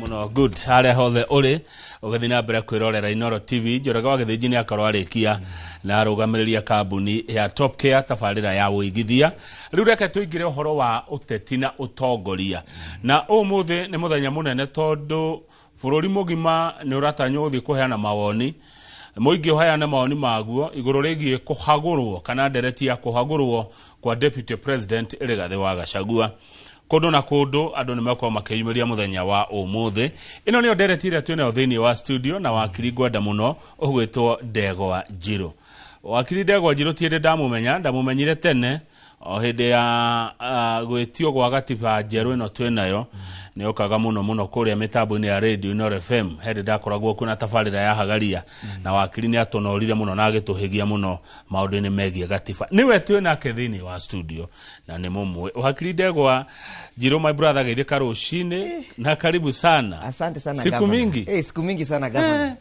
muno good hale hothe uri ugathina mbere kwirorera Inoro TV Njoroge wa Githiji ni akorwo arikia na arugamiriria kambuni ya Top Care tabarira ya uigithia riu reke tuingire uhoro wa uteti na utongoria na umuthi ni muthenya munene tondu bururi mugima ni uratanywo uthi kuheana mawoni muingi uheana mawoni maguo iguru rigie kuhagurwo kana ndereti ya kuhagurwo kwa Deputy President Rigathi wa Gachagua kodo na kodo andu nimekwa makeyumiria muthenya wa umuthi ino ni ndereti ira twina thini wa studio na wakiri ngwenda muno ugwitwo Ndegwa Njiru. Wakiri Ndegwa Njiru tiende ndamumenyire tene o hinde ya gwitio gwa gatiba njeru ino twinayo ni okaga muno kuria mitambo-ini ya radio Inoro FM hende ndakoragwo kuna tabarira ya hagaria na wakiri ni atonorire muno na agituhigia muno maundu-ini megie gatiba niwe twina thini wa studio na ni mumwe Wakiri Ndegwa Njiru my brother geithika rucini na karibu sana. Asante sana siku governor. mingi Siku mingi sana governor.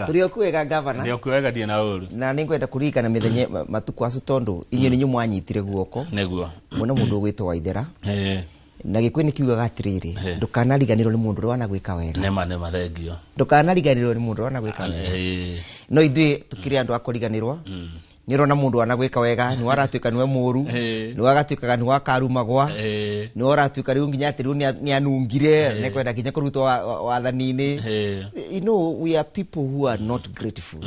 Uriyokwega governor. Ndiyokwega dia na uru na ningwenda kurika na mithenye matuku acu tondu inyu ninyu mwanyitire guoko neguo muno mundu gwitwo Waithera na gikwini kiugaga atiriri ndukanariganirwo ni mundu wana gwika wega nema thengio ndukanariganirwo ni mundu wana gwika wega no ithui tukiri andu akoriganirwa nirona mundu wana gwika wega ni waratuika niwe muru ni wagatuikaga ni wakarumagwa ni waratuika riu nginya ati riu ni anungire ne kwenda kinya kurutwo wathani-ini. You know, we are people who are not grateful.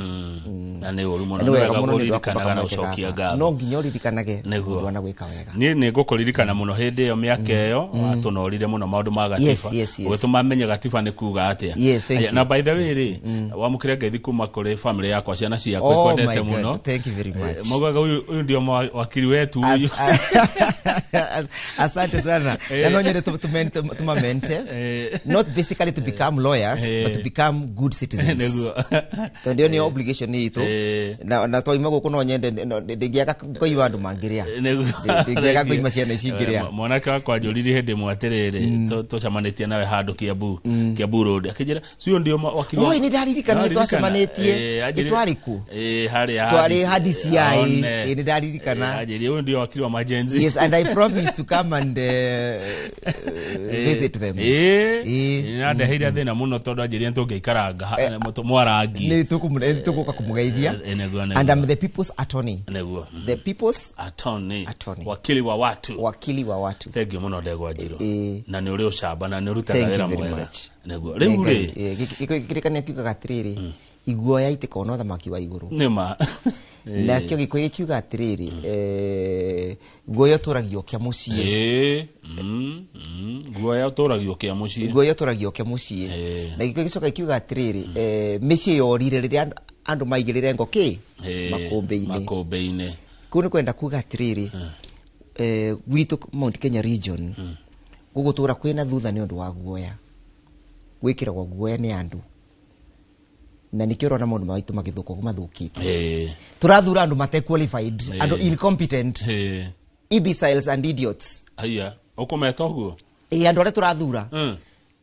Na ne uri muno wega kuririkanaga na ucokia ngatho no nginya uririkanage mundu wana gwika wega ni ngukuririkana muno hindi iyo miaka iyo watunorire muno maundu ma gatiba gwituma menye gatiba ni kuga atia na by the way ri wamukire ngeithi kuma kuri family yakwa ciana ciakwa ikwendete muno. Thank you very much. Mogaga uyu ndio wakiri wetu uyu asante sana na no nyere tumamente not basically to become lawyers but to become good citizens. Ndio ni obligation ni ito na toima guku no nyende ndigiaka kuiwa andu mangiria ndigiaka kuima ciana icingiria mwanake wakwa njuriri hindi mwatiriri tucamanitie nawe handu Kiambu road akijira suyo ndio wakiri oi ni ndaririkana ni twacamanitie itwariku twari hadisi yai ni ndaririkana ajiri uyu ndio wakiri wa majenzi. Yes, and I promise to come and visit them. Na ndeheire thina muno tondu ajiri ntungiikaranga mwarangi ni tukuka kumugeithia and I'm the people's attorney. The people's attorney. Wakili wa watu. Thank you muno Ndegwa Njiru na ni uri ucamba na ni urutaga wira mwega neguo riu ri gikirikania kiugaga atiriri iguoya itikona thamaki wa iguru nima na kyo gikoye kiuga atiriri guoya turagio kia mucii guoya turagio kia mucii na gikoye gicoka kiuga atiriri micii yorire riria andu maigirire ngoki makombe-ini kuni kwenda kuga atiriri gwitu Mount Kenya region gugutura kwina thutha ni undu wa guoya gwikiragwo guoya ni andu na nikiro na mundu maitu magithuko mathukite turathura andu mate qualified andu incompetent imbeciles and idiots aya ukometa guo andu are turathura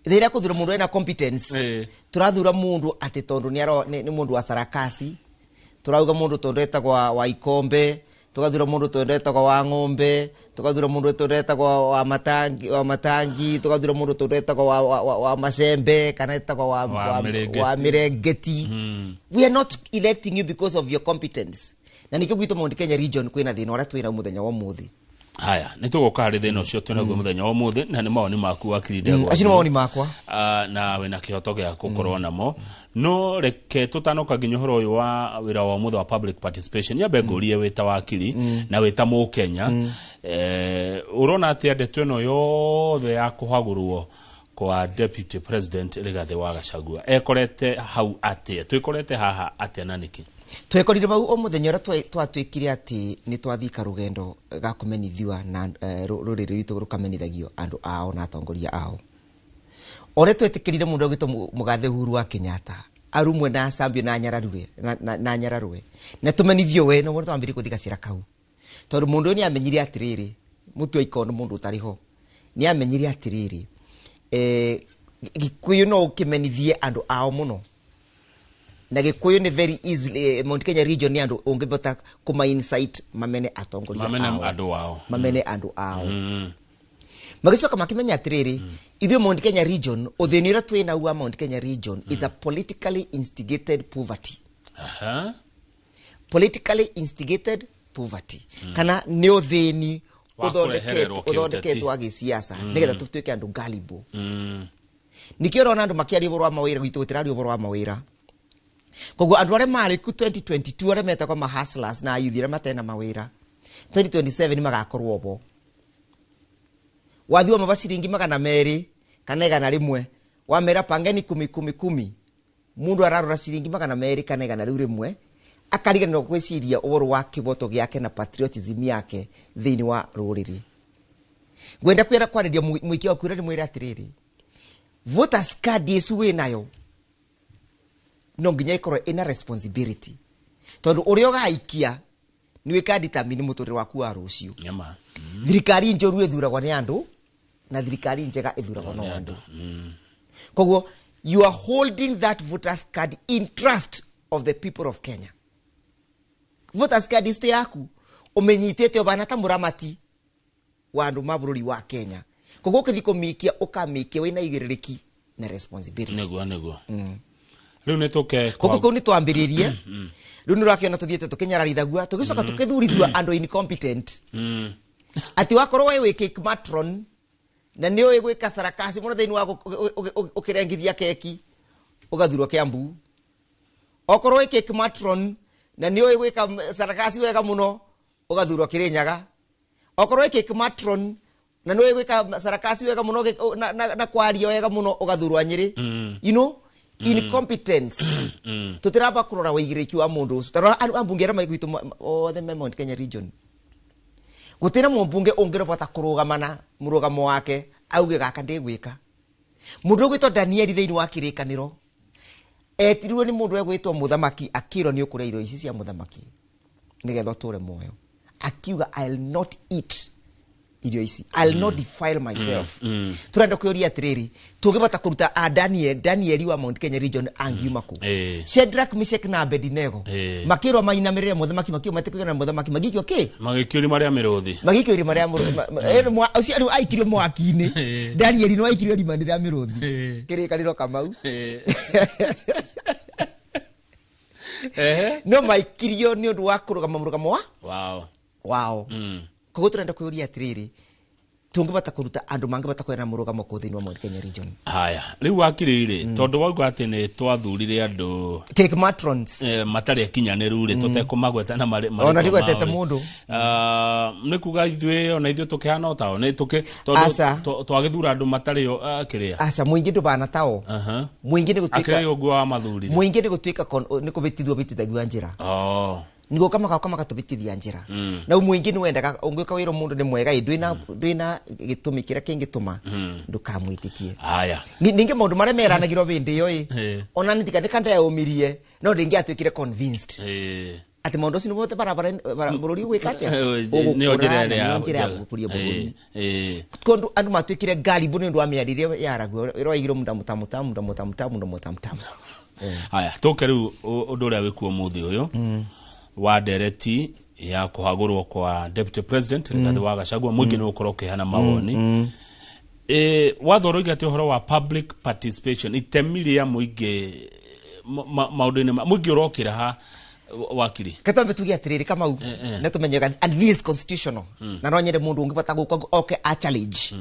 thira kuthura mundu ena competence turathura mundu ati tondu ni mundu wa sarakasi turauga mundu tondu etagwa wa ikombe tukathura mundu tondetagwa wa ng'ombe tukathura mundu tondetagwa wa matangi tukathura mundu tondetagwa wa macembe kana etagwa wa mirengeti. We are not electing you because of your competence na nikyo gwito Mount Kenya region kwina thina ora twina muthenya wa muthi haya nituguka hari thina ucio twinaguo muthenya wa muthi na ni mawoni maku Wakiri Ndegwa acini mawoni makwa na wena kihoto gia gukorwo namo no reke tutanoka nginya horo uyu wa wira wa muthe wa public participation ya bengurie wita wakiri na wita mu Kenya urona atia ndeto ino yothe ya kuhagurwo kwa Deputy President Rigathi wa Gachagua ekorete hau atia twikorete haha atia na niki twekorire bau o muthenya ora twatwikire ati ni twathika rugendo ga kumenithiwa na ruriri ritu rukamenithagio andu ao na atongoria ao ore twetikirire mundu gwito Mugathe Uhuru wa Kenyatta arumwe na Sambio na Nyararwe na tumenithio we no twambiri kuthika cira kau tondu mundu ni amenyire atiriri mutu ikono mundu utariho ni amenyire atiriri gikuyu no kimenithie andu ao muno na gikuyu ni very easily Mount Kenya region ni andu ungibota kuma insight mamene atongoria mamene andu ao magicoka makimenya atiriri ithuĩ Mount Kenya region uthĩni ũrĩa twĩna wa Mount Kenya region it's a politically instigated poverty. Politically instigated poverty kana nĩ uthĩni uthondeketwo agĩciaca nĩgetha tũtuĩke andũ gullible. Nikĩo rona andũ makĩaria ũhoro wa mawĩra gwitũ gũtĩraria ũhoro wa mawĩra. Koguo andũ arĩa marĩ ku 2022 arĩa metagwo mahustlers na youth arĩa matena mawĩra 2027 magakorwo bo. Wathiwa mavaciringi 200 kana 100 wamera pangeni 10 mundu ararora ciringi 200 kana 100 akariganirwo gwĩciria ũhoro wa kĩboto gĩake na patriotism yake thĩinĩ wa rũrĩrĩ. Gwenda kwĩra kwarĩria mũiki wa kwĩra mwĩra atirĩrĩ voters card yesu wĩnayo no nginya ikorwo ina responsibility tondu ũrĩa ũgaikia ni wĩkadetermine mũtũrĩre waku wa rũciũ. Thirikari njũru ĩthuragwo nĩ andũ na thirikari njega ĩthuragwo no andũ. Koguo you are holding that voters card in trust of the people of Kenya. Voters card isto yaku umenyitete obana ta muramati wa andũ mabũrũri wa Kenya. Koguo ũkĩthi kũmikia ũkamikia wĩna igĩrĩrĩki na responsibility. Nĩguo. Rĩu nĩtũke koguo nĩ twambĩrĩrie rĩu nĩ ũrakĩona tũthiĩte tũkĩnyararithagua tũgĩcoka tũkĩthurithua andũ incompetent. Ati wakorwo wewe wĩ cake matron na nĩ ũĩ gwĩka sarakasi mũno thĩinĩ wa ũkĩrengithia keki ũgathurwo Kiambu. Okorwo wĩ cake matron na nĩ ũĩ gwĩka sarakasi wega mũno ũgathurwo Kirinyaga. Okorwo wĩ cake matron na nĩ ũĩ gwĩka sarakasi wega mũno na kwaria wega mũno ũgathurwo Nyĩrĩ. You know incompetence. Tutiraba kurora wĩigĩrĩki wa mũndũ ũcio. Tarora ambunge arĩa maigwitũ othe me Mount Kenya region. Gũtĩra mũmbunge ũngĩrobota kũrũgamana mũrũgamo wake auge gaka ndĩgwĩka. Mũndũ ũgwĩtwo Daniel thĩinĩ wa kĩrĩkanĩro etirirwo nĩ mũndũ egwĩtwo mũthamaki akĩrwo nĩ ũkũrĩa irio ici cia mũthamaki nĩgetha ũtũre muoyo. Akiuga I'll not eat irio ici. I'll not defile myself. Turenda kwĩria atirĩrĩ tũngĩbota kũruta Daniel wa Mount Kenya region angiuma ku. Shadrach, Meshach na Abednego makĩrwo mainamĩrĩre mũthamaki makĩo matikũgana mũthamaki magikio kĩ magĩkĩũri marĩa mĩrũthi ũcio nĩ aikirio mwaki-inĩ. Daniel nĩ aikirio rima-inĩ rĩa mĩrũthi kĩrĩkanĩro Kamau. No maikirio nĩ ũndũ wa kũrũgama mũrũgamo wao. Koguo turenda kwĩria atirĩrĩ tungĩbota kũruta andũ mangĩbota kwĩra mũrũgamo kũ thĩinĩ wa Mount Kenya region. Haya rĩu Wakiri tondũ wauga atĩ nĩ twathurire andũ cake matrons matarĩ akinyanĩru rĩ tũtekũmagweta na marĩ ona ndigwetete mũndũ nĩ kuga ithuĩ ona ithuĩ tũkĩhana o tao nĩ tondũ twagĩthura andũ matarĩ kĩrĩa aca mũingĩ ndũbana tao mũingĩ nĩ gũtuĩka akĩrĩ ũguo wa mathurire mũingĩ nĩ gũtuĩka nĩ kũbĩtithio njĩra niko kama katubitithia njira na umuingi ni wendaga ungika wiro mundu ni mwega ndwina gitumi kira kingituma ndukamwitikie. Haya ninge maundu mare meranagirwo bindi yo ona nitika nikanda ya umirie no ndingi atwikire convinced ati maundu ucio nibote barabara bururi gwikate ni onjere ya kuria bururi kondu andu matwikire galibu ni ndu wa miarire yaragwo iroigiro mutamutamu. Haya toke riu undu uria wikuo muthi uyu wa dereti ya kuhagurwo kwa deputy president Rigathi wa Gachagua mwingi ni ukorwo kihana mawoni wathoroiga ati uhoro wa public participation itemiria mwingi maundu-ini mwingi urokira ha Wakiri katambe tugia atiriri Kamau na tumenyega and this is constitutional na no nyende mundu ungibata guko okay a challenge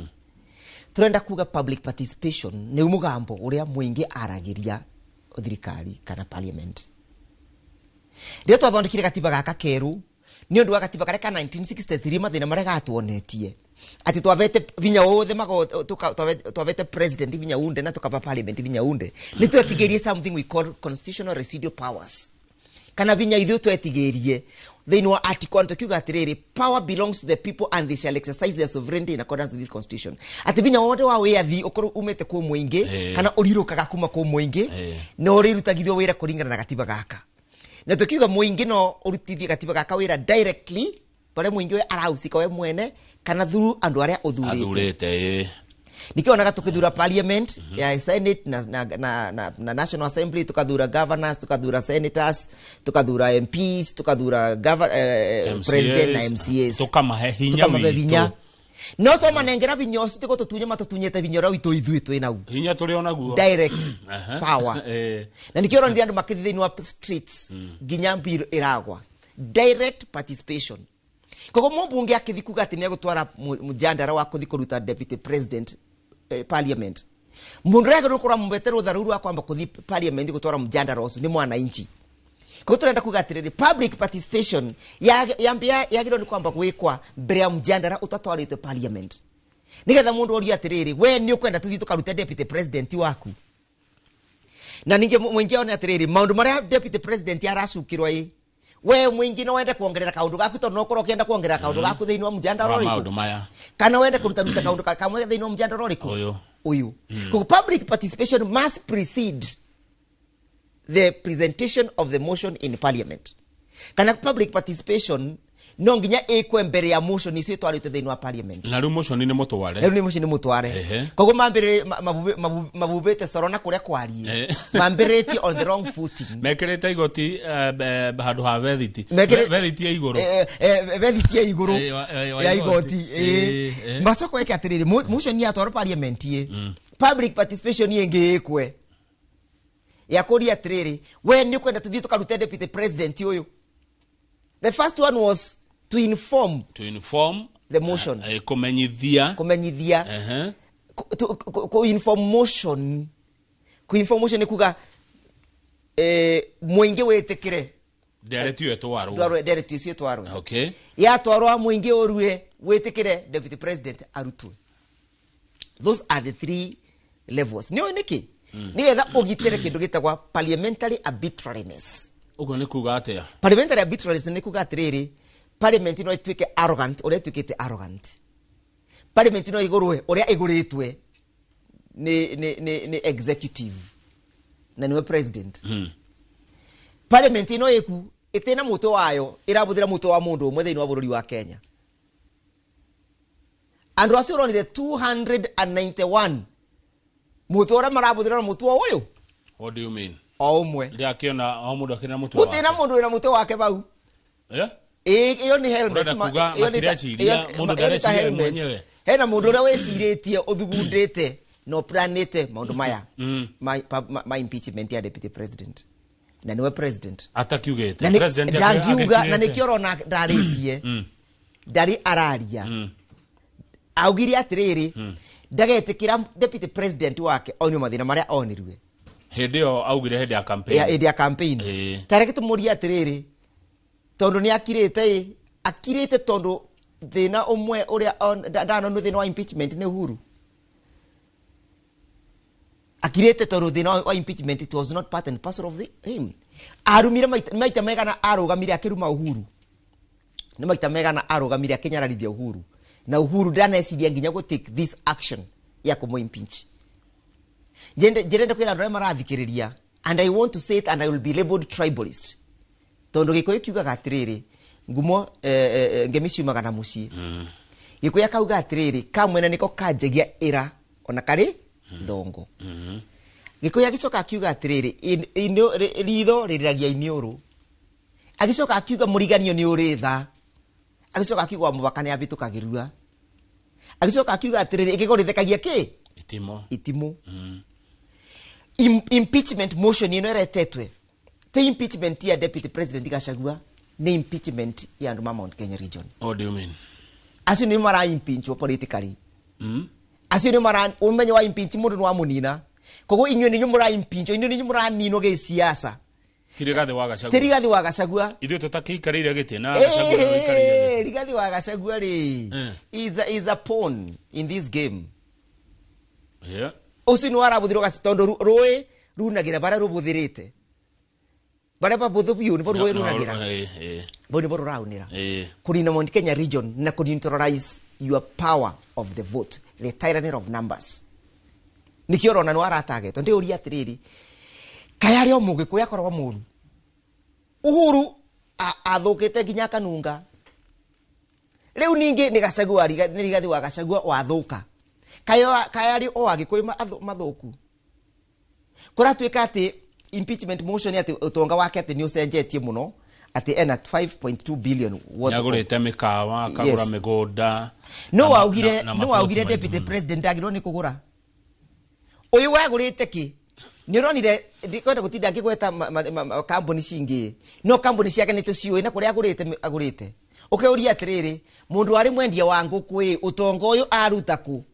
turenda kuga public participation ni umugambo uria mwingi aragiria thirikari kana parliament. Ndio twathondekire gatiba gaka keru ni undu wa gatiba kare ka 1963 mathina mare gatuonetie ati twavete vinya wothe twavete president vinya unde na tukapa parliament vinya unde ni twetigerie something we call constitutional residual powers kana vinya ithu twetigerie thĩinĩ wa article tukiuga atiriri power belongs to the people and they shall exercise their sovereignty in accordance with this constitution. Ati vinya wothe wa wiathi ukorwo umete ku muingi kana urirukaga kuma ku muingi no urirutagithio wira kuringana na gatiba gaka. Na tukiuga muingi no urutithie gatiba gaka wira directly pale muingi we arahusika we mwene kana through andu aria uthurite nikiona tukithura parliament ya senate na national assembly tukathura governors tukathura senators tukathura MPs tukathura president na MCAs tukamahe hinya no to manengera binyosi tiko tutunye matutunyete binyora wito ithui twina u hinya turi onaguo direct power na nikio rondia andu makithithini wa streets ginya mbiro iragwa direct participation kogo mumbunge akithikuga ati ne gutwara mujandara wa kuthi kuruta deputy president parliament mundu rega rukura mumbetero dharuru akwamba kuthi parliament gutwara mujandara osu ni mwana inchi ko turenda kugatirira public participation yambia yagiro ni kwamba gwikwa mbere ya mujandara utatwarite parliament nigetha mundu ori atiriri we ni ukwenda tuthi tukaruta deputy president waku na ninge mwingi one atiriri maundu maria deputy president aracukirwa we mwingi no wende kuongerera kaundu gaku to no koro kienda kuongerera kaundu gaku thiini wa mujandara uriku kana wende kuruta kaundu kamwe thiini wa mujandara uriku uyu ko public participation must precede the presentation of the motion in parliament. Kana public participation no nginya ekwe mbere ya motion icio twarite thiini wa parliament. Na ru motion ni mutware. Ru ni motion ni mutware. Kogo mambere mabubete sorona kuria kwarie. Mambereti on the wrong footing. Mekerete igoti handu ha verity. Verity ya iguru. Verity ya iguru. Ya igoti. Masoko eke atiriri motion ya twara parliament ye. Public participation yenge ekwe. Yakori atiriri we ni kwenda tuthi tukarute deputy president uyu. The first one was to inform the motion. Kumenyithia ko information ni kuga mwingi wetekire direct you etwarwa okay ya twarwa mwingi orue wetekire deputy president arutwe. Those are the three levels. Ni oneki ni etha ogitere kindu gitagwa parliamentary arbitrariness. Ugo ni kuga atia parliamentary arbitrariness ni kuga atiriri parliament no itwike arrogant ore twikite arrogant. Parliament no igurwe ore iguritwe ni executive na niwe president. Parliament no eku itena muto wayo irabuthira muto wa mundu umwe thiini wa bururi wa Kenya. Andu acio ronire 291 muto ora marabuthira muto wa uyu. What do you mean? Omwe ndia kiona o mundu akina muto wake. Utena mundu ina muto wake bau. Iyo ni helmet iyo ni tachiria mundu dareciria mwenyewe. Hena mundu ura weciritie uthugundite no planete maundu maya. My impeachment ya deputy president. Na niwe president. Atakiugete president akiuga na nikioro na ndaritie. Ndari araria. Augiri atiriri ndagetikira deputy president wake onyo mathina maria onirwe. Hedio augire hedi ya campaign. Hedi ya campaign. Tareke tumuria atiriri tondu ni akirite tondu thina umwe uria ndano no thina wa impeachment ni Uhuru. Akirite tondu thina wa impeachment, it was not part and parcel of him. Arumire maita megana arugamire akiruma Uhuru. Ni maita megana arugamire akinyararithia Uhuru. Na Uhuru ndaneciria nginya go take this action ya kumo impeach. Jerenda kwira andu marathikiriria, and I want to say it and I will be labeled tribalist. Tondo gikoyo kiuga gatiriri ngumo ngemiciumaga na mucii. Gikoya kauga atiriri kamwena niko kanjagia ira ona kari thongo. Gikoya gicoka akiuga atiriri ritho ririragia iniuru. Agicoka akiuga muriganio ni uritha. Agicoka akiuga mubakane abitukagirua. Agicoka akiuga atiriri igigorithekagia ki itimo. Impeachment motion ino eretetwe te impeachment ya deputy president Gachagua ni impeachment ya andu ma Mount Kenya region. What do you mean? Asio ni mara impeach politically. Asio ni mara umenye wa impeach mundu wa munina. Kogo inyo ni nyumura impeach, inyo ni nyumura nino ge siasa. Rigathi wa Gachagua. Ithu tutakikarire gite na Gachagua ikarire. Rigathi wa Gachagua is a pawn in this game. Yeah. Usi no arabuthiro gasitondo roe runagira bara rubuthirite. Bara babuthu biu ni boru runagira. Boni boru raunira. Kurina Mount Kenya region na neutralize your power of the vote, the tyranny of numbers. Nikioro na no ara target ndi uri atiriri. Kayari omuge ko yakorwa munu. Uhuru athukite ginya kanunga. Riu ningi ni Gachagua ni Rigathi wa Gachagua wathuka. Kayari o agikoima mathuku. Kura twika ati impeachment motion ati utonga wake ati ni ucenjetie muno ati ena 5.2 billion yagurite mikawa akagura migoda no augire deputy president agirwo ni kugura uyu wagurite ki ni uronire ndikwenda gutinda ngigweta company cingi no company ciake ni tuciui na kuria agurite ukeuria atiriri mundu ari mwendia wa nguku utongo uyu aruta ku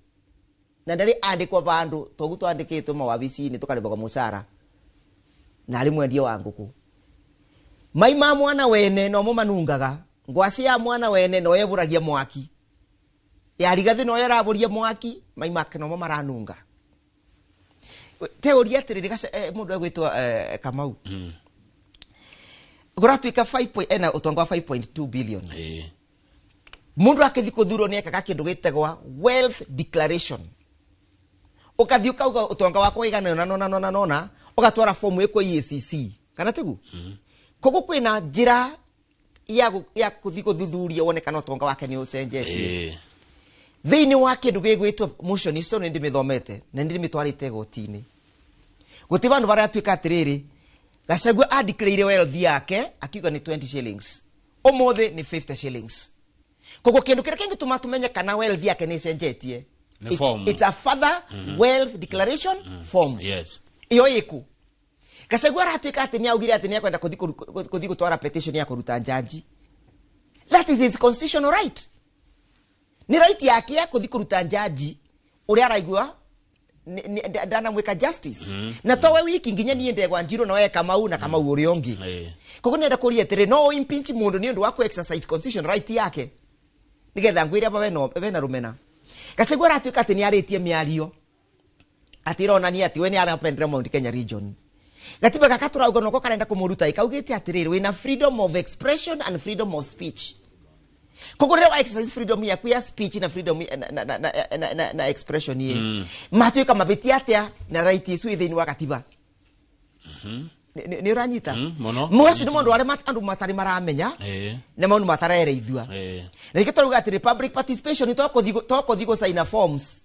na ndari andikwa bandu togu twandikitwe mawabici-ini tukareboga musara na ari mwendia wa nguku maima mwana wene no mumanungaga ngwasi ya mwana wene no yeburagia mwaki ya Rigathi no yaraburia mwaki maima kino maranunga teoria atiriri mundu agwitwa Kamau guratuika 5 utongo wa 5.2 billion mundu akithi kuthuro ni ekaga kindu gitegwa wealth declaration ukathi ukauga utonga wako igana nona ugatwara form iko EACC kana tigu kogo kwina njira ya kuthi kuthuthuria wone kana utonga wake ni ucenjetie thiini wa kindu gigwitwa motion icio ni ndimithomete na ndimitwarite gotini guti bandu baria atuika atiriri Gachagua adeclare wealth yake akiuga ni 20 shillings umuthi ni 50 shillings kogo kindu kire kingi tumenye kana wealth yake ni cenjetie it's a further wealth declaration form yes iyo iku Gachagua aratuika ati ni augire ati ni akwenda kuthi gutwara petition ya kuruta njaji that is his constitutional right ni right yake kuthi kuruta njaji uri araigua ndana mweka justice na towe wiki nginya ni Ndegwa Njiru na we Kamau na Kamau uri ongi kogo nenda kuria tere no impeach mundu ni ndu wa ku exercise constitutional right yake nigetha ngwire aba bena rumena Gachagua aratuika ati ni aritie miario atirona ni ati we ni arapendera Mount Kenya region gatiba gakatura ugo noko karenda kumuruta ikaugite atiriri wina freedom of expression and freedom of speech kogo leo exercise freedom ya speech na freedom na expression ye matuika mabeti atia na right isu within wa katiba ni uranyita mwasi ni mundu wale andu matari maramenya na maundu matarere ithua na ikitoruga ati public participation toko thigo sign forms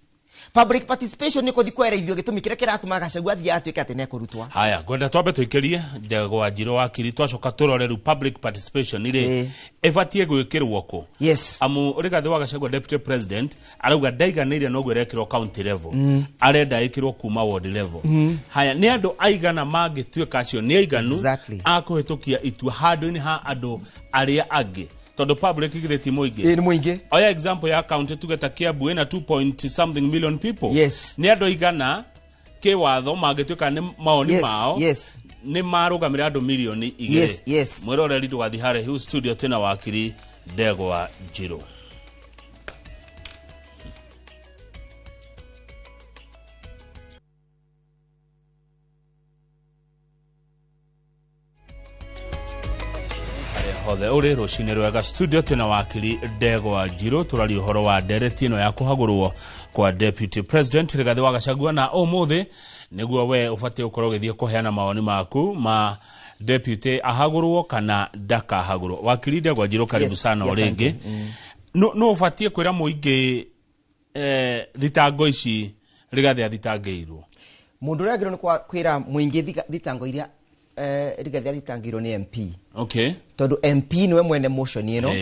public participation ni kuthi kwera ithio gitumi kire kiratuma Gachagua thia atuike ati ne kurutwa haya gwenda twambe tuikirie Ndegwa Njiru Wakiri twacoka turore public participation ire evatie gwikirwo ko yes amu Rigathi wa Gachagua deputy president arauga ndaiganire no gwerekirwo county level arenda ikirwo kuma ward level haya ni andu aigana mangituika acio ni aiganu akuhitukia itua handu-ini ha andu aria angi todo public igireti muingi oya example ya county tugeta Kiambu ina 2.something million people yes ni andu igana ke watho magituika ni maoni mao ni marugamira andu milioni igire mwirore ridu wa thihare hu studio tena Wakiri Ndegwa Njiru hothe uri rucini rwega studio tena Wakiri Ndegwa Njiru turari uhoro wa ndereti ino ya kuhagurwo kwa deputy president Rigathi wa Gachagua na umuthi niguo we ufatie ukorwo githie kuheana mawoni maku ma deputy ahagurwo kana ndakahagurwo Wakiri Ndegwa Njiru karibu sana uringi no ufatie kwira muingi thitango ici Rigathi athitangirwo mundu ria ngiro ni kwira muingi thitango iria Rigathi athitangirwo ni MP tondu MP niwe mwene motion ino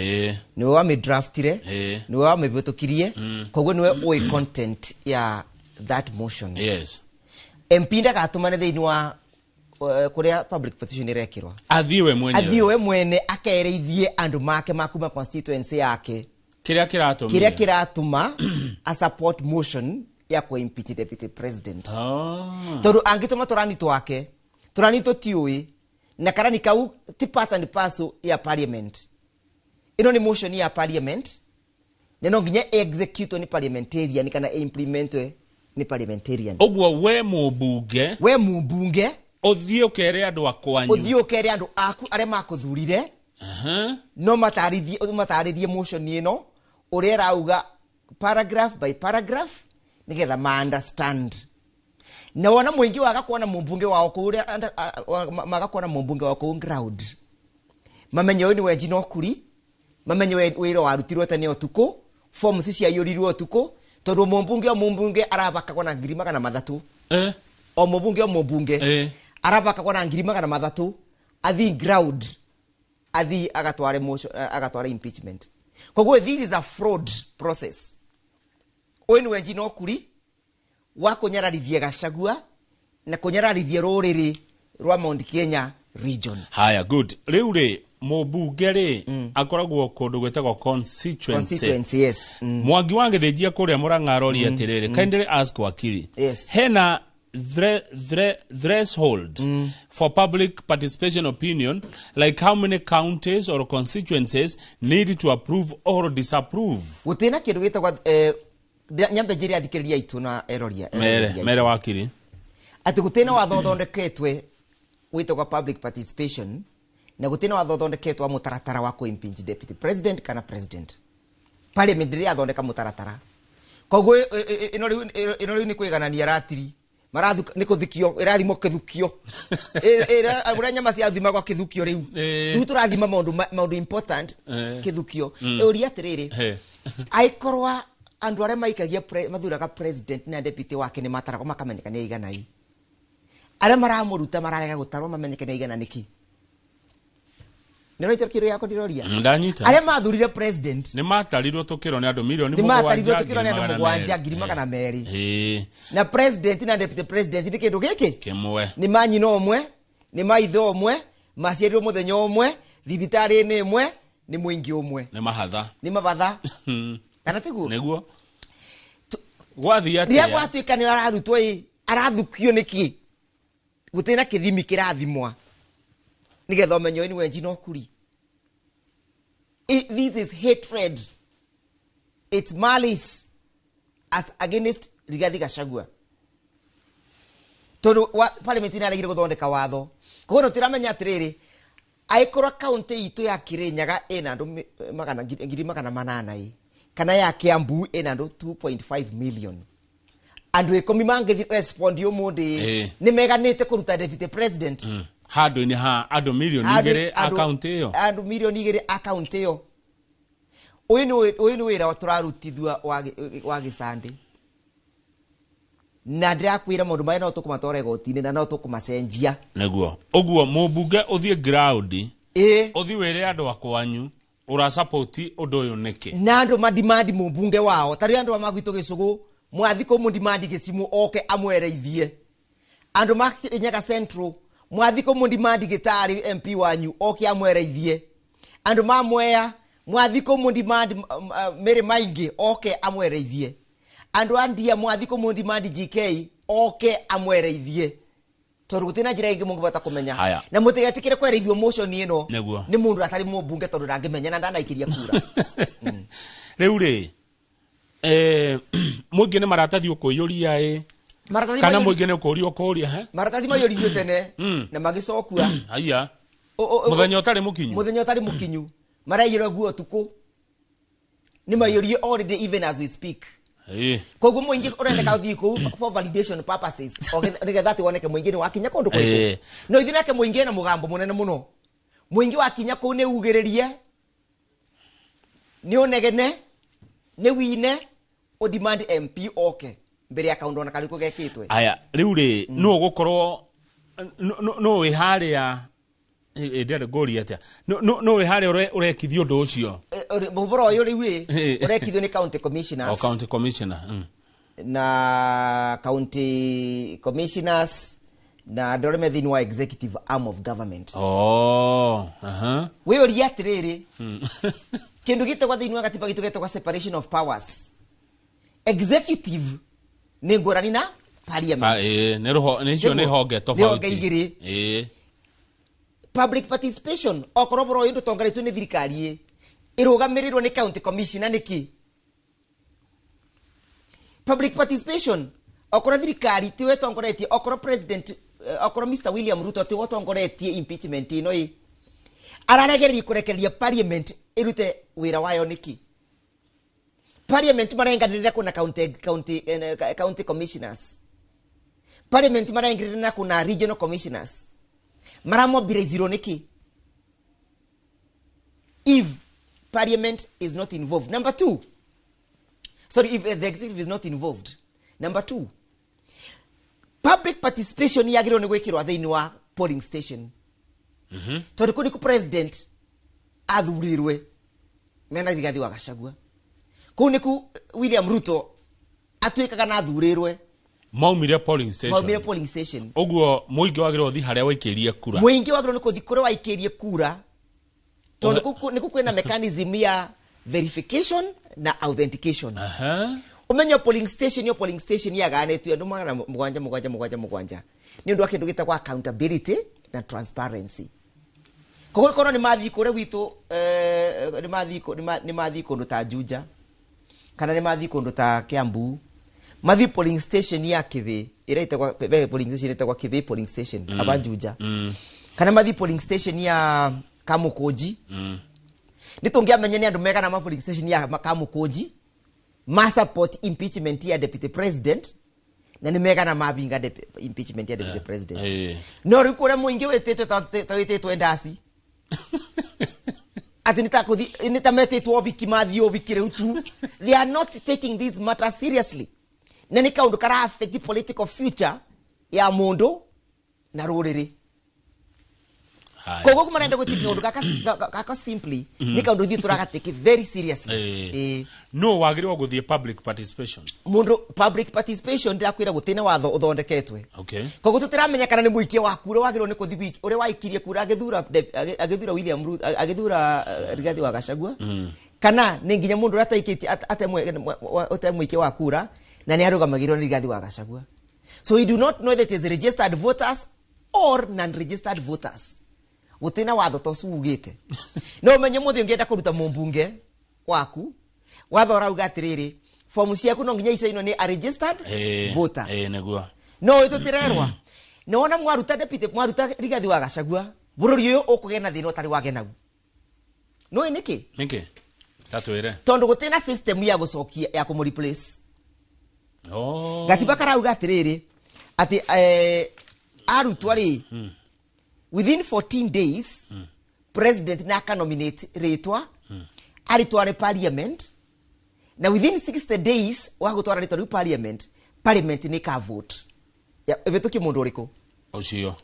niwe wa draftire niwe wa mibutukirie koguo niwe oi content ya that motion MP ndagatumane thiini wa kuria public petition irekirwa athiwe mwene akereithie andu make makuma constituency yake kiria kiratuma a support motion ya ku impeach deputy president tondu angituma turanito wake turanito tiui na karani kau tipata ni paso ya parliament ino ni motion ya parliament neno nginya execute ni parliamentarian kana implement ni parliamentarian ogwo we mubunge othio kere andu aku are makuthurire no matarithie motion ino uri rauga paragraph by paragraph nigetha ma understand na wana mwingi wagakuona mubunge wao kuria magakuona mubunge wao ku ground mamenye we ni we Njino Kuri mamenye we wiro warutirwo tene otuko form cia yorirwo otuko tondu mubunge arabakagwo na 300 o mubunge arabakagwo na 300 athi ground athi agatware impeachment. Koguo this is a fraud process. Oyu niwe Njino Kuri wa kunyararithia Gachagua na kunyararithia ruriri rwa Mount Kenya region. Haya, good. Riu ri mubunge ri akoragwo kundu gwetagwo constituency. Yes. Mwangi wa Githĩnjia kuria Murang'a arori atiriri. Kindly ask Wakiri. Yes. Hena threshold for public participation opinion, like how many counties or constituencies need to approve or disapprove? Gutina kindu gitagwa nyambe njiri athikiriria itu na eroria. Mere Wakiri. Ati gutina watho thondeketwe witagwa public participation na gutina watho thondeketwe mutaratara wa impeach deputy president kana president. Parliament ri athondeka mutaratara. Koguo ino riu ni kwiganania ratiri. Marathu ni kuthikio irathimo kithukio ura nyama cia thima gwa kithukio riu riu turathima maundu important kithukio uria atiriri aikorwa andu aria maikagia mathuraga president na deputy wake ni matarako makamenyeka ni igana i aria maramuruta mararega gutarwo mamenyeke ni igana niki nero itarikiro yako ndiroria ndanyita aria mathurire president ni matarirwo tukiro ni andu milioni 7,200 na president na deputy president ni kindu giki kimwe ni manyina omwe ni maitho omwe maciarirwo muthenya omwe thibitari ni imwe ni muingi omwe ni mabatha kana tiguo niguo gwathia atia ria gwatuika ni ararutwo arathukio niki gutina kithimi kirathimwa nigetha umenyo ni Njino Kuri. This is hatred. It's malice as against Rigathi Gachagua. Tondu parliament ina regire guthondeka watho. Koguo tiramenya atiriri aikora county itu ya Kirinyaga ina andu 800,000 kana ya Kiambu ina andu 2.5 million. Andu 10 mangi respond umundi ni meganite kuruta deputy president. Hado ni ha ado milioni igere account yo ado milioni igere account yo uyu ni wira turarutithwa wa Gisande na ndirakwira mundu mai no tukumatore gotini na no tukumacenjia neguo oguo mubunge uthie ground uthi wire andu akwanyu ura support undu uyu niki na andu madimandi mubunge wao tari andu magwito Gicugu mwathiko mundimandi Gicimu oke amwereithie andu makinyaga central mwathiko mundimandi Gitari MP wanyu oke amwereithie andu mamweya mwathiko mundimandi mere maingĩ oke amwereithie andu andia mwathiko mundimandi GK oke amwereithie tondu gutina njira ingi mungibata kumenya na mutigetikire kwereithio motion ino ni mundu atari mubunge tondu ndangimenya na ndanaikiria kura riu ri muingi ni maratathi ukuyuria kana muingi ni ukuria maratathi mayuririo tene na magicokua aya muthenya utari mukinyu marayiro guo tuku ni mayurie already even as we speak koguo muingi urendeka uthii ku for validation purposes nigetha ati woneke muingi ni wakinya kundu kuriku no ithinake muingi na mugambo munene muno muingi wakinya ku ni ugiririe ni unegene ni wine o demand MP okay mbere ya kaundu na kaliku gekitwe aya riu ri no gukorwo no we haria ndere gori atia no we haria urekithio ndu ucio buboro uyu riu urekithio ni county commissioners county commissioner na county commissioners na ndoreme thini wa executive arm of government we uri atiriri kindu gitagwa thini wa gatiba gitu getagwa separation of powers executive ni ngorani na parliament ni honge tofauti public participation okoroboro indu tongaritwe ni thirikari irugamirirwo ni county commissioner niki public participation okoro thirikari tiwe tongoretie okoro president okoro Mr William Ruto tiwe tongoretie impeachment ino araregeria kurekeria parliament irute wira wayo niki parliament marenganirira kuna county commissioners parliament marenganirira kuna regional commissioners maramobiliziro niki if parliament is not involved. Number 2, if the executive is not involved. Number 2, public participation yagiro ni gwikirwa thiini wa polling station tondu kuri ku president athurirwe mena Rigathi wa Gachagua kuu niku William Ruto atuikaga na athurirwe maumire polling station oguo muingi wagiro thi haria waikirie kura muingi wagiro ni kuthi kure waikirie kura tondu niku kwina mechanism ya verification na authentication umenya polling station yaganetio andu magana mugwanja ni undu akindu gitagwa accountability na transparency kono ni mathi kure witu ni mathi kundu ta Juja kana ni mathi kundu ta Kiambu mathi polling station ya Kibi ira itagwa polling station itagwa Kibi polling station Abanjuja kana mathi polling station ya Kamukoji nitungiamenya ni andu mega na polling station ya Kamukoji ma support impeachment ya deputy president na ni mega na mabinga impeachment ya deputy president no rikure muingi wetete tawetete ndasi ati nitametetwo obiki mathi obikire utu they are not taking this matter seriously na ni kaundu kara affect the political future ya mundu na ruriri kogo kuma nenda gutika undu kaka simply ni kaundu thi turaga take very seriously no wagirwa guthie public participation mundu public participation ndirakwira gutina watho uthondeketwe kogo tutiramenya kana ni muikie wa kura wagirwa ni kuthi uri waikirie kura agithura William Ruto agithura Rigathi wa Gachagua kana ni nginya mundu rataikiti atemwikie wa kura na ni arugamagirwo ni Rigathi wa Gachagua so we do not know that is registered voters or non-registered voters gutina watho tosu ugite no menye muthi ungienda kuruta mumbunge waku watho rauga atiriri form ciaku no nginya isaino ni a registered voter neguo no itutirerwa no ona mwaruta deputy mwaruta Rigathi wa Gachagua bururi uyu ukugena thina utari wagena no niki tatwire tondu gutina system ya gucokia ya kumu replace gatiba karauga atiriri ati arutwa ri within 14 days president na ka nominate retwa aritware parliament na within 60 days wagutwara retwa parliament ni ka vote ya ebetuki mundu uriko ucio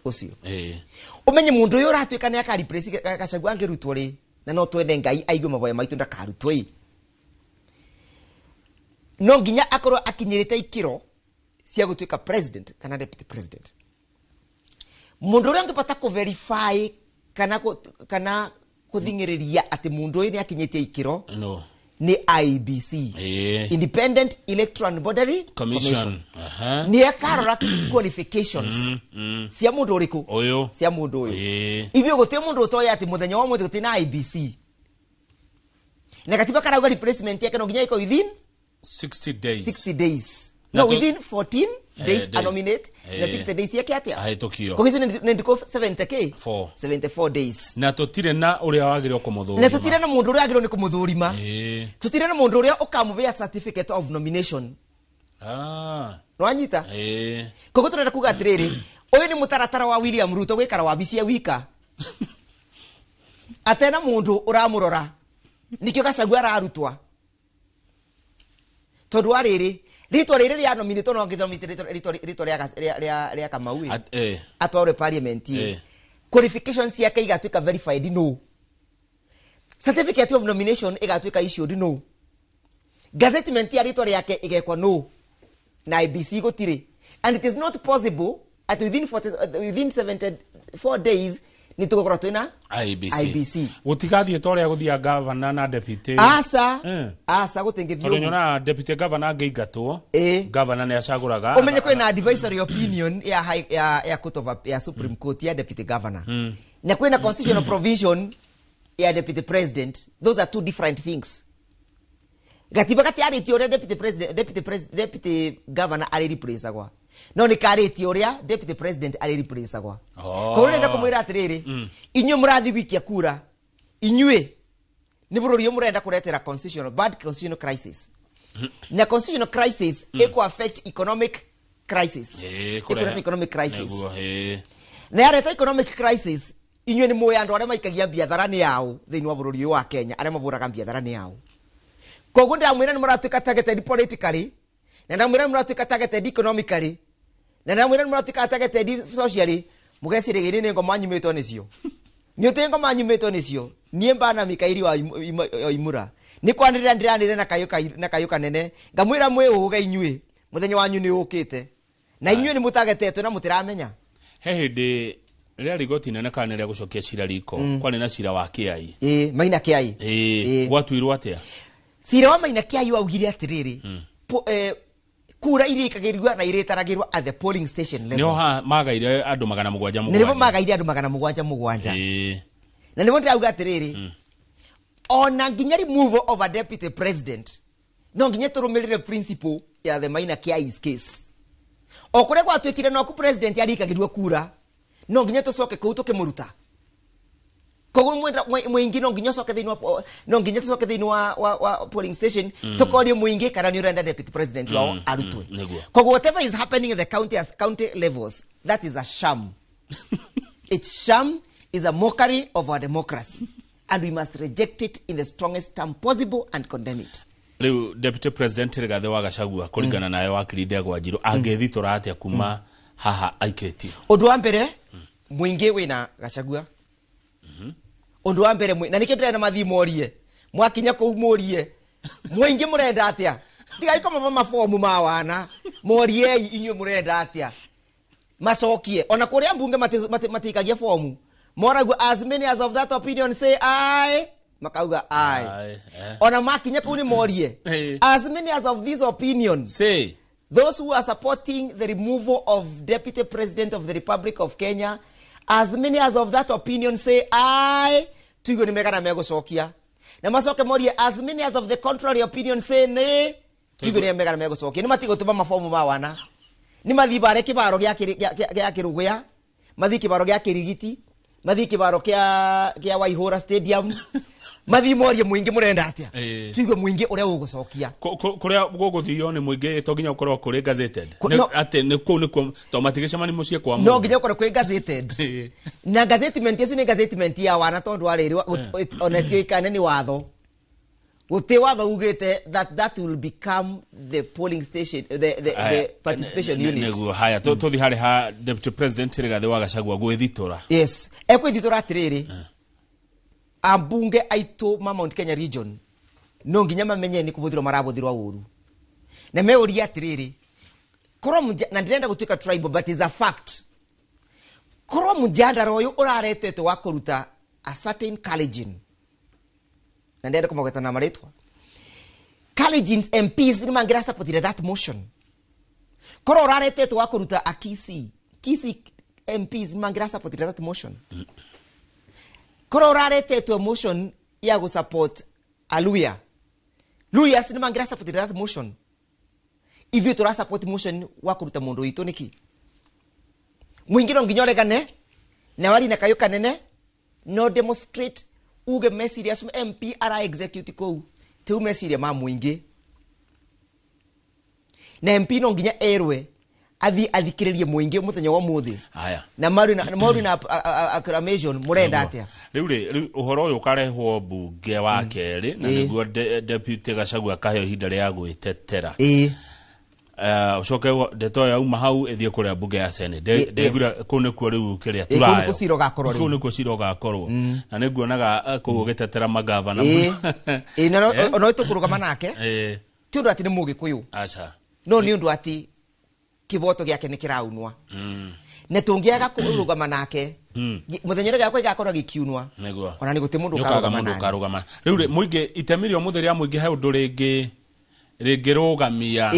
umenye mundu uyu ratwika ni aka replace Gachagua ngirutwo ri na no twende ngai aigwe mavoya maitu ndakarutwo no nginya akorwo akinyirite ikiro cia gutwika president kana deputy president mundu uri angipata ku verify kana kuthingiriria ati mundu uyu ni akinyitie ikiro ni IEBC Independent Electoral Body Commission ni akarora qualifications cia mundu uriku uyu cia mundu uyu ivyo gutie mundu utoya ati muthenya wa muthi gutina IEBC na katiba karauga replacement yake no nginya iko within 60 days no within 14 days nominate na 60 days yake atia ahitokio kogizo ndiko 70k 74 days na tutire na uria wagirwo kumuthurima na tutire na mundu uria wagirwo ni kumuthurima tutire na mundu uria ukamuvia certificate of nomination no anyita kogo turenda kuga atiriri uyu ni mutaratara wa William Ruto gwikara wa bisia wika atena mundu uramurora nikyo Gachagua ararutwa tondu ariri ritwa riri ria nominate no ngithomite ritwa ria Kamau atware parliament qualifications yake igatwika verified no certificate of nomination igatwika issued no gazettement ya ritwa yake igekwa no na IEBC gotire and it is not possible at within 74 days ni tugokora twina IEBC gutigathie toria guthia governor na deputy asa gutengithio onyona deputy governor ngeigatwo governor ni acaguraga umenye kwina advisory opinion ya court of ya Supreme Court ya deputy governor na kwina constitutional provision ya deputy president. Those are two different things. Gatiba kati ari tioria deputy governor ari replace agwa no ni kari tioria deputy president ari replace agwa ko renda kumwira atiriri inyu murathi wiki ya kura inyue ni bururi yo murenda kuretera bad constitutional crisis na constitutional crisis eco affect economic crisis economic crisis na yareta economic crisis inyue ni moya andu aria maikagia biathara-ni yao thiini wa bururi wa Kenya aria maburaga biathara-ni yao kogo ndamwira ni muratuika targeted politically na ndamwira ni muratuika targeted economically na ndamwira ni muratuika targeted socially mugecire gini ni ngoma nyumetwo nicio ni utengo manyumetwo nicio nie mbana Mikaeli wa Imura ni kwanirira ndiranire na kayuka nene ngamwira mwe uga inyue muthenya wanyu ni ukite na inyue ni mutagetetwe na mutiramenya he hindi ria rigoti nene kana ria gucokia cira riko kwani na cira wa kiai maina kiai gwatuirwo atia cira wa maina kiai waugire atiriri kura irikagirwa na iretaragirwa at the polling station level niho magaire andu 700 niho magaire andu 700 na niho ndauga atiriri ona nginya removal of a deputy president no nginya turumirire principle ya the maina kiai's case okure gwatwikire no ku president yarikagirwa kura no nginya tucoke kuu tukimuruta koguo muingi no nginya coke thini wa no nginya tucoke thini wa polling station tukorie muingi kana ni urenda deputy president wao arutwe koguo whatever is happening at the county levels that is a sham. It's sham, is a mockery of our democracy and we must reject it in the strongest term possible and condemn it. Leo Deputy President Rigathi wa Gachagua kuringana naye Wakiri Ndegwa Njiru angethitũra atia kuma haha aiketi. Undu wa mbere muingi wina Gachagua. Undu wa mbere na nikio ndĩrenda mathi morie mwakinya kũu morie muingi murenda atia tigai koma mafomu ma wana morie inyuĩ murenda atia macokie ona kuria mbunge matikagia fomu moragu as many as of that opinion say aye makauga aye ona makinya kũu ni morie as many as of these opinions say those who are supporting the removal of Deputy President of the Republic of Kenya, as many as of that opinion say aye, tuigo ni megana megucokia. Na macoke morie as many as of the contrary opinion say nay, tuigo ni megana megucokia. Ni matigo tuma mafomu ma wana. Ni mathi bare kibaro gya Kirugwea, mathi kibaro gya Kirigiti, mathi kibaro gya Waihura Stadium. Mathi morie muingi murenda atia tuigo muingi uria ugucokia kuria guguthio ni muingi to nginya ukorwo kuri gazetted ate ni ku to matigicema ni mucie kwa no nginya ukorwo kuri gazetted na gazettement yesu ni gazettement ya wana tondu arirwa onekio ikane ni watho guti watho ugite that will become the polling station the participation unit neguo haya tuthi hari ha Deputy President Rigathi wa Gachagua gwithitura yes ekwithitura atiriri ambunge aitu ma Mount Kenya region no nginya mamenye ni kubuthirwo marabuthirwa uru na meuri atiriri koro na ndirenda gutuika tribal but is a fact koro mujandara uyu uraretetwo wa kuruta a certain Kalenjin na ndirenda kumogeta na maritwa Kalenjins MPs ni mangira supported that motion koro uraretetwo wa kuruta a Kisii MPs ni mangira supported that motion koro uraretetwo motion ya go support Aluya Luya sinema ngira support that motion if you to support motion wa kuruta mundu itu niki mwingiro nginyoregane na wali na kayuka nene no demonstrate uge message ya MP ara execute ko te message ma mwingi na MP no nginya erwe athikiririe muingi muthenya wa muthi haya na maru na acclamation murenda atia riu uhoro uyu karehwo bunge wa keri na niguo Deputy Gachagua kaheo ihinda ria gwitetera ucoke ndeto ya uma hau ethie kuria bunge ya Senate ndegura kuu nikuo riu kiria turayo kuu nikuo ciro gakorwo na niguonaga kuu gitetera magavana no tukurugama nake ti undu ati ni mugikuyu acha no ni undu ati kiboto gyake ni kiraunwa ne tungiaga kurugama nake muthenyere gakwe gakorwo gikiunwa ona ni guti mundu karugama riu muingi itemirio mutheria muingi he undu ringi rugamia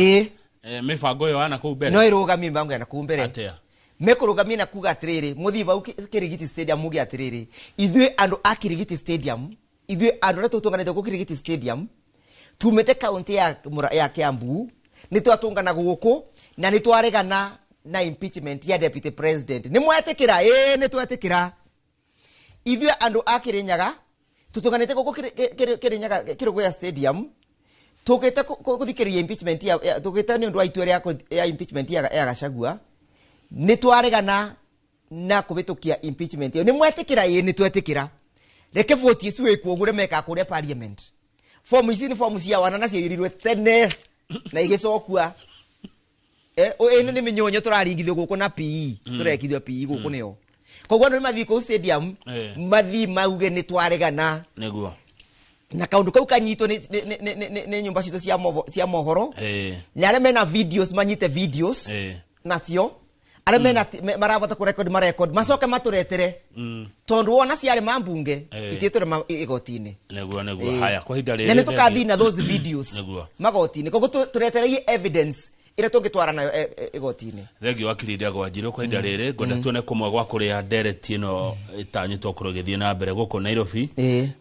mifango yo ana ku mbere no irugami mbango yana ku mbere atia mekurugamia na kuga atiriri muthiba Kirigiti Stadium mugi atiriri ithwe andu a Kirigiti Stadium ithwe andu retu tunganete ku Kirigiti Stadium tumete county ya Kiambu ni twatungana guku na ni twaregana na impeachment ya Deputy President ni mwetekira ni twetekira ithwe andu a Kirinyaga tutunganete guku Kirinyaga Kirugwea Stadium tukite kuthikiria impeachment ya tukite ni undu wa itwe ya impeachment ya Gachagua ni twaregana na kubitukia impeachment ni mwetekira ni twetekira reke vote isu ekugure meka kure parliament form ici ni form cia wana na ciirirwe tene na igicokua ino ni minyonyo turaringithio guku na PE turekithio PE guku nio koguo no mathi ko stadium mathi mauge ni twaregana niguo na kaundu kau kanyitwo ni nyumba cito cia mohoro na arĩa mena videos manyite videos nacio arĩa mena marabata ku record macoke maturetere tondu wona ciarĩ mambunge ititũre igoti-inĩ niguo haya kwa hinda rĩrĩ na nĩtũkathi na those videos magoti-inĩ koguo turetereire evidence ira tũngĩtwara nayo igoti-inĩ thengio Wakiri Ndegwa Njiru kwa hinda rĩrĩ ngwenda tuone kũmwe gwa kũrĩa ndereti ĩno ĩtanyĩtwo kũrũgĩthiĩ na mbere gũkũ Nairobi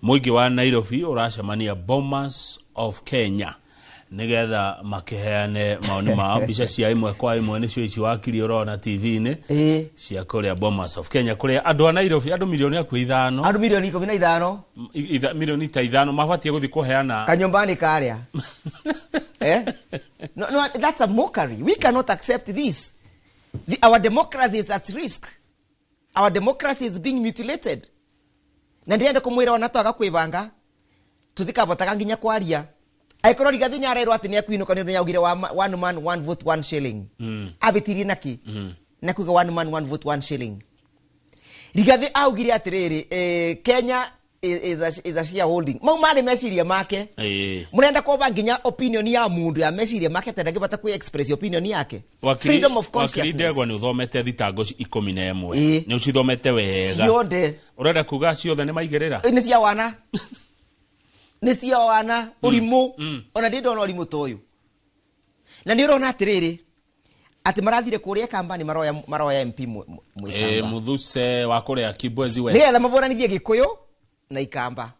mũingĩ wa Nairobi ũracemania Bomas of Kenya nigetha makiheane maoni mao mbica cia imwe kwa imwe nĩcio ici Wakiri ũrona TV-inĩ cia kũrĩa Bomas of Kenya kũrĩa andũ a Nairobi andũ milioni akũ 5 andũ milioni 15 milioni ta 5 mabatie gũthi kuheana kanyumbani karĩa no that's a mockery. We cannot accept this. Our democracy is at risk. Our democracy is being mutilated. Na ndienda kumwira ona twaga kwibanga tuthikabotaga nginya kwaria aikorwo Rigathi nyarerwo ati ni akuinuka ni yaugire one man one vote one shilling abitirie naki na kuga one man one vote one shilling Rigathi augire atiriri Kenya is a shareholding mau mari meciria make murenda koba nginya opinion ya mundu ya meciria make tendagibata ku express opinion yake freedom of consciousness. Wakiri Ndegwa ni uthomete thitango 11 ni ucithomete wega ciothe urenda kuga ciothe ni maigirira ni cia wana ni cia wana urimu ona ndi ndona urimu toyu na ni urona atiriri ati marathire kuria kambani maroya MP muthuse wa kuria Kibwezi we nigetha maburanithie Gikuyu na Ikamba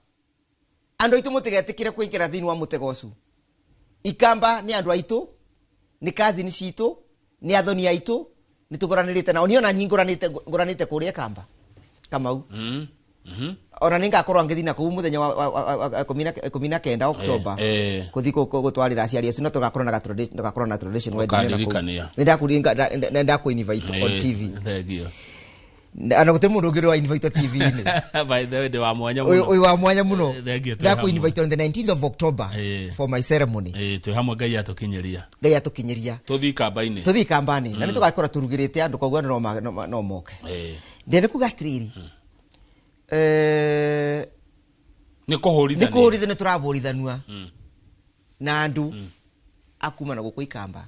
andu aitu mutigetikire kuikira thini wa mutego ucu Ikamba ni andu aitu ni kazi ni citu ni athoni aitu ni tugoranirite nao ni ona nguranite kuria Kamba Kamau ona ninga korwo ngithina ku muthenya wa 19 October kuthi gutwarira aciari acio no tugakorwo na tradition wedding nenda ku invite on TV thegio ana gute mundu ngiro wa invite TV ni by the way de wa mwanya muno uyu wa mwanya muno nda ku invite on the 19th of October for my ceremony tu hamwe Ngai atukinyeria tuthi kambani na nitugakora turugirite andu koguo no moke ndende kugatiriri ni kuhurithania turaburithanua na andu akuma na guku Ikamba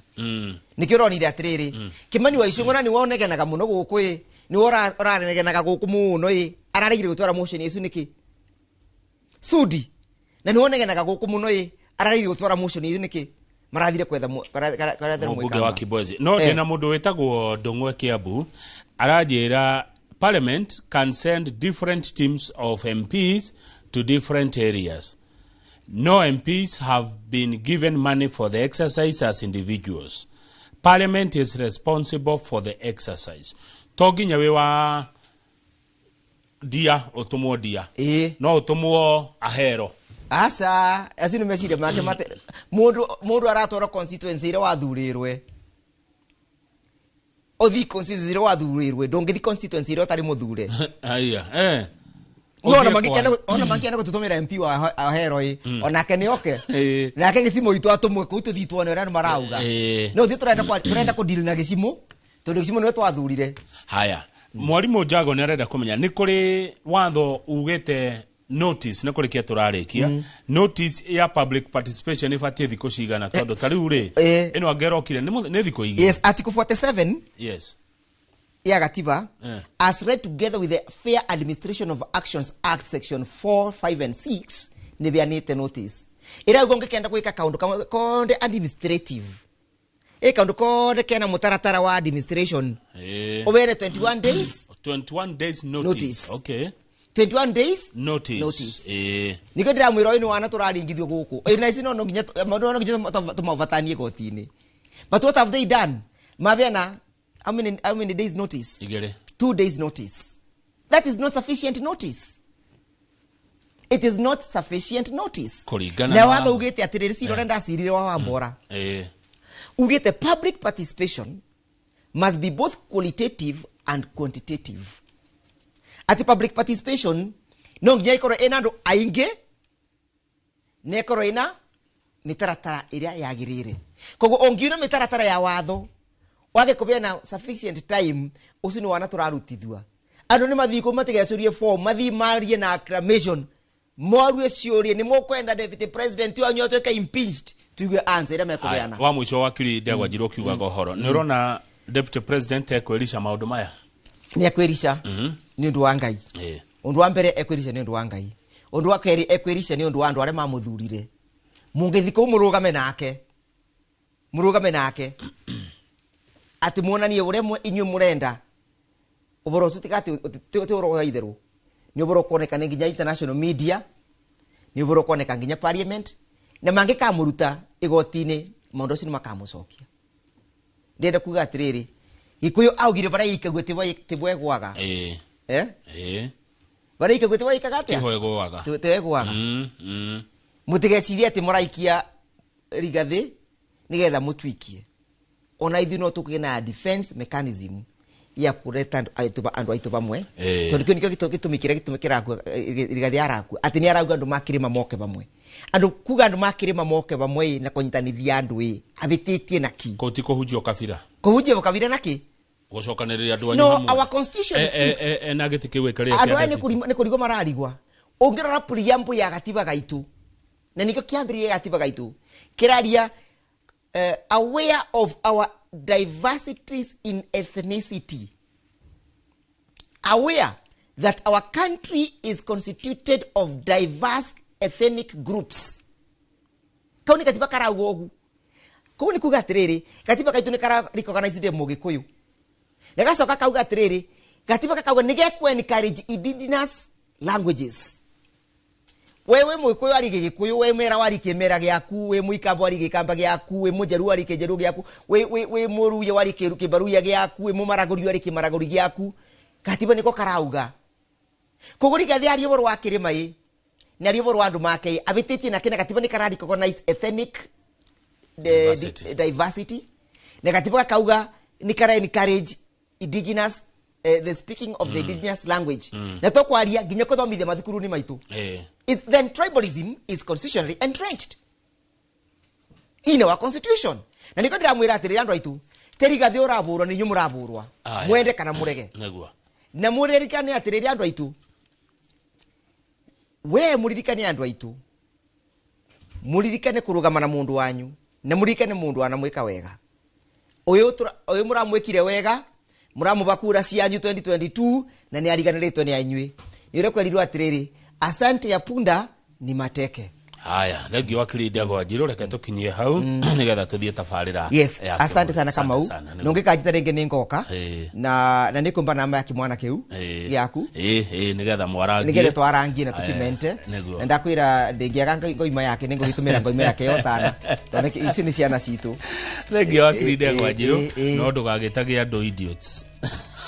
nikio ronire atiriri Kimani wa Icung'wa ni wonegenaga muno guku ni oranegenaga guku muno araregire gutwara motion yesu niki Sudi na ni wonegenaga guku muno araregire gutwara motion yesu niki marathire kwetha muge wa Kibwezi no ndina mundu wetagwo Ndung'we Kiambu arajira Parliament can send different teams of MPs to different areas. No MPs have been given money for the exercise as individuals. Parliament is responsible for the exercise. Toginya wewa dia otomo dia. No otomo ahero. Asa, asinu meshire make mate mundu aratora constituency ire wathurirwe. Othi constituency ire wathurirwe ndongithi constituency ire utari muthure. Aya ona mangiana gututumira MP wa ahero onake ni oke nake gicimo itu atumwe ku tuthitwo ne ora marauga no thi turenda ku deal na gicimo tondu gicimo no twathurire. Haya mwarimu Jago ni arenda kumenya ni kuri watho ugete notice na kurikia turarikia notice ya public participation ifatie thiko cigana tondu tariu ri ino angerokire ni thiko igi. Yes, article 47 yes ya gatiba as read together with the Fair Administration of Actions Act section 4, 5 and 6 ni bianite notice ira ugonge kenda kuika kaundu konde administrative kaundu konde kena mutaratara wa administration obere 21 days notice. Okay 21 days notice niko ndira mwiro ino wana turaringithio guku na ici no nginya maundu no nginya tumavatanie gotini but what have they done mabena how many days notice? Igere. 2 days notice. That is not sufficient notice. It is not sufficient notice. Na watho ugete atiriri siro renda sirire wa wambora. Ugete public participation must be both qualitative and quantitative. Ati public participation no nginya ikoro enando ainge nekoro ina mitaratara iria yagirire. Kogo ongiuna mitaratara ya watho wage kubena sufficient time usini wana turarutithwa andu ni mathiko matigecurie form mathi marie na acclamation morwe ciurie ni mukwenda deputy president wanyu atuike impeached tuigue answer ira mekubeana wa mwisho Wakiri Ndegwa Njiru kiugaga uhoro ni urona deputy president ekwerisha maundu maya ni ekwerisha ni undu wa Ngai undu wa mbere ekwerisha ni undu wa Ngai undu wa keri ekwerisha ni undu wa andu aria mamuthurire mungithiko murugame nake ati muonanie uria inyu murenda uboro utikati turo itheru ni uboro kuoneka nginya international media ni uboro kuoneka nginya parliament na mangika muruta igotini maundu cini makamucokia ndenda kuga atiriri gikuyu augire bara ikagwe tibwegwaga bara ikagwe tibwekaga atia tibwegwaga mutigeciria ati muraikia Rigathi nigetha mutwikie ona ithu no tukina defense mechanism ya kureta andu aitu bamwe tondu nikyo gitumikira Rigathi araku ati ni arauga andu makirima moke bamwe andu kuga andu makirima moke bamwe na kunyitanithia andu abititie naki koti kuhujio kabira naki gucokaniriria andu anyu no our constitution speaks na gitikiwe kare andu ni kurigo mararigwa ungirora preamble ya gatiba gaitu na nikyo kiambirie gatiba gaitu kiraria aware of our diversities in ethnicity, aware that our country is constituted of diverse ethnic groups. Kauni katiba karagogu. Kauni kuga tiriri, katiba kaitu ni kara recognize de Mugikuyu. Negasoka kauga tiriri, katiba kauga nigekwe encourage indigenous languages. Wewe Mugikuyu ari Gikuyu, we mera wari kemera gyaku, we Muikamba wari gikamba gyaku, we Mujeru wari kejeru gyaku, we Muruya wari kibaruya gyaku, we Mumaragori wari kimaragori gyaku. Katiba niko karauga. Kuguri gathi ari boro wakirima ni ari boro andu make abititi na kina katiba ni karari recognize ethnic diversity. Na katiba kauga ni kara encourage indigenous the speaking of the indigenous language. Na to kwaria ginya ko thomithia mathukuru ni maitu. Then tribalism is constitutionally entrenched in our constitution. Na niko ndiramwira atiri andu aitu Rigathi uraburo ni nyumu raburwa mwende kana murege na muririkane atiri andu aitu we muririkane andu aitu muririkane kurugama na mundu wanyu na muririkane mundu anamwika wega uyu muramwikire wega muramubakura cianyu 2022 na ni ariganiritwe ni anyui nire kwerirwo atiriri asante ya punda ni mateke. Haya, thegi Wakiri Ndegwa Njiru reke tukinyie hau nigetha tuthie tabarira. Yes, asante sana Kamau. Nongikajita renge ningoka na nikumba nama ya kimwana kiu yaku. Nigetha mwarangie. Nigetha twarangie na tukimente. Na ndakwira ndingiaga ngoima yake ninguhitumira ngoima yake yotana. Tone ici ni ciana citu. Thegi Wakiri Ndegwa Njiru no ndugagitagia andu idiots.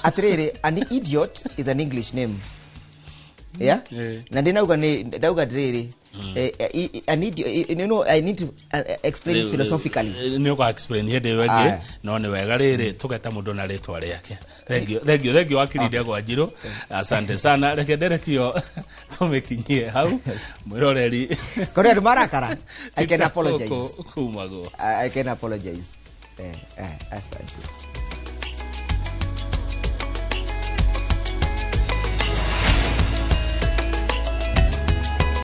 Atiriri, an idiot is an English name. Yeah? Na ndinauga ndiri I need to explain philosophically. No go explain here wege no ni wega riri tugeta mundu na ritwa riake. Thank you Wakiri Ndegwa Njiru. Asante sana reke nderekio tumekinyie hau mwiroreri kore marakara. I can apologize. Kumago I can apologize. Asante.